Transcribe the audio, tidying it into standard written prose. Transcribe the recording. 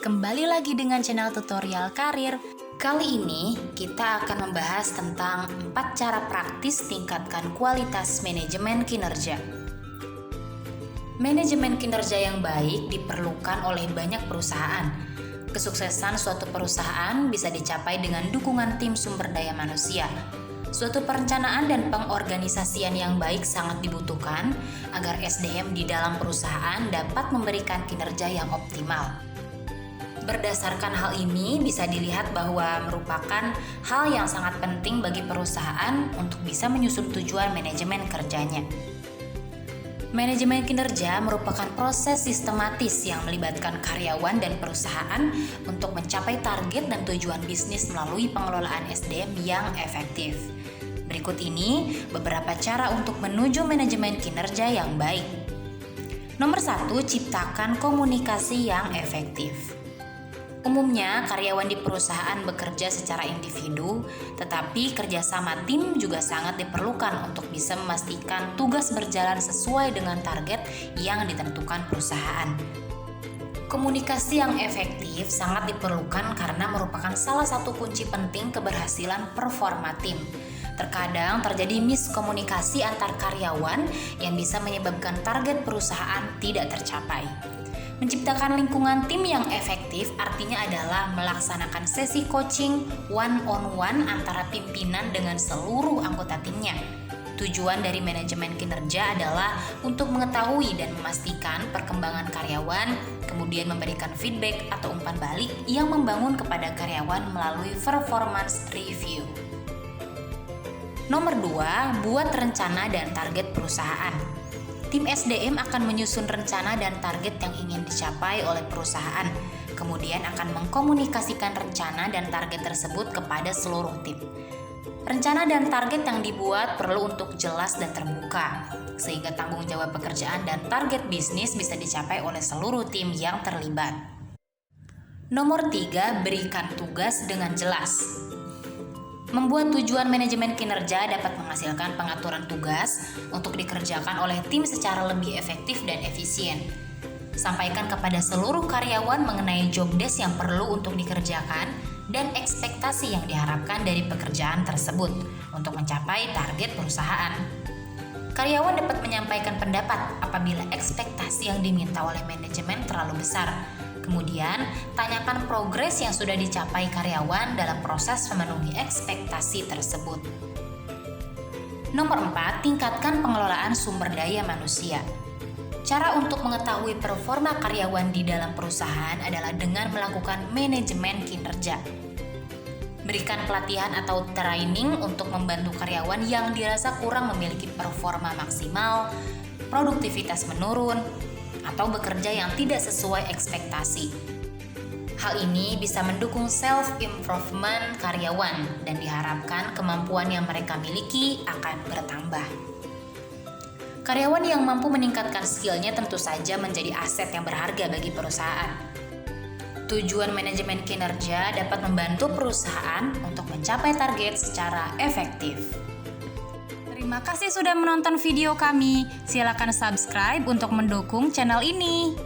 kembali lagi dengan channel tutorial karir. Kali ini kita akan membahas tentang 4 cara praktis tingkatkan kualitas manajemen kinerja. Manajemen kinerja yang baik diperlukan oleh banyak perusahaan. Kesuksesan suatu perusahaan bisa dicapai dengan dukungan tim sumber daya manusia. Suatu perencanaan dan pengorganisasian yang baik sangat dibutuhkan agar SDM di dalam perusahaan dapat memberikan kinerja yang optimal. Berdasarkan hal ini bisa dilihat bahwa merupakan hal yang sangat penting bagi perusahaan untuk bisa menyusun tujuan manajemen kerjanya. Manajemen kinerja merupakan proses sistematis yang melibatkan karyawan dan perusahaan untuk mencapai target dan tujuan bisnis melalui pengelolaan SDM yang efektif. Berikut ini beberapa cara untuk menuju manajemen kinerja yang baik. Nomor 1, ciptakan komunikasi yang efektif. Umumnya, karyawan di perusahaan bekerja secara individu, tetapi kerjasama tim juga sangat diperlukan untuk bisa memastikan tugas berjalan sesuai dengan target yang ditentukan perusahaan. Komunikasi yang efektif sangat diperlukan karena merupakan salah satu kunci penting keberhasilan performa tim. Terkadang terjadi miskomunikasi antar karyawan yang bisa menyebabkan target perusahaan tidak tercapai. Menciptakan lingkungan tim yang efektif artinya adalah melaksanakan sesi coaching one-on-one antara pimpinan dengan seluruh anggota timnya. Tujuan dari manajemen kinerja adalah untuk mengetahui dan memastikan perkembangan karyawan, kemudian memberikan feedback atau umpan balik yang membangun kepada karyawan melalui performance review. Nomor 2, buat rencana dan target perusahaan. Tim SDM akan menyusun rencana dan target yang ingin dicapai oleh perusahaan, kemudian akan mengkomunikasikan rencana dan target tersebut kepada seluruh tim. Rencana dan target yang dibuat perlu untuk jelas dan terbuka, sehingga tanggung jawab pekerjaan dan target bisnis bisa dicapai oleh seluruh tim yang terlibat. Nomor 3, berikan tugas dengan jelas. Membuat tujuan manajemen kinerja dapat menghasilkan pengaturan tugas untuk dikerjakan oleh tim secara lebih efektif dan efisien. Sampaikan kepada seluruh karyawan mengenai job desk yang perlu untuk dikerjakan dan ekspektasi yang diharapkan dari pekerjaan tersebut untuk mencapai target perusahaan. Karyawan dapat menyampaikan pendapat apabila ekspektasi yang diminta oleh manajemen terlalu besar. Kemudian, tanyakan progres yang sudah dicapai karyawan dalam proses memenuhi ekspektasi tersebut. Nomor 4, tingkatkan pengelolaan sumber daya manusia. Cara untuk mengetahui performa karyawan di dalam perusahaan adalah dengan melakukan manajemen kinerja. Berikan pelatihan atau training untuk membantu karyawan yang dirasa kurang memiliki performa maksimal, produktivitas menurun, atau bekerja yang tidak sesuai ekspektasi. Hal ini bisa mendukung self-improvement karyawan dan diharapkan kemampuan yang mereka miliki akan bertambah. Karyawan yang mampu meningkatkan skill-nya tentu saja menjadi aset yang berharga bagi perusahaan. Tujuan manajemen kinerja dapat membantu perusahaan untuk mencapai target secara efektif. Terima kasih sudah menonton video kami. Silakan subscribe untuk mendukung channel ini.